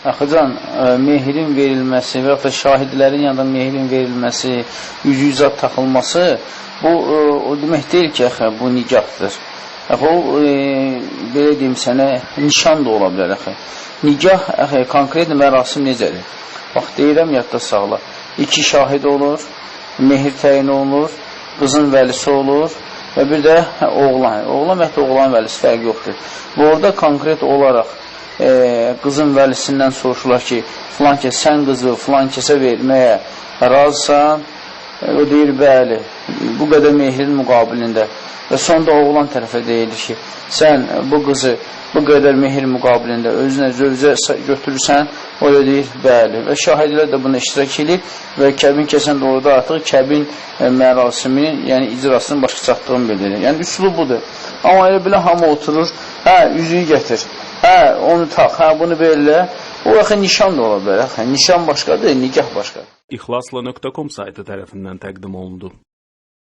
Axıcan, mehrin verilməsi və yaxud da şahidlərin yanında mehrin verilməsi, yüzüzat taxılması, bu o demək deyil ki, bu nikahdır. O, belə deyim sənə, nişan da ola bilər. Nikah, konkret mərasim necədir? Bax, deyirəm, yadda sağla. 2 şahid olur, mehir təyin olunur, qızın vəlisi olur və bir də oğlan. Oğlan və oğlan vəlisi fərqi yoxdur. Bu, orada konkret olaraq qızın vəlisindən soruşurlar ki, filan kəs, sən qızı filan kəsə verməyə razısan, o deyir, bəli, bu qədər mehrin müqabilində və sonda oğlan tərəfə deyilir ki, sən bu qızı bu qədər mehir müqabilində özünə zövcə götürürsən, o da deyir, bəli və şahidlər də buna iştirak edir və kəbin kəsən də orada artıq kəbin mərasiminin, yəni icrasının başqa çatdığını bildirir. Yəni, üsulu budur. Amma elə bilə hamı oturur, üzüyü gətir, onu tax, bunu belə, o yaxı nişan da ola bilər. Nişan başqadır, nikah başqadır. İxlasla.com saytı tərəfindən təqdim olundu.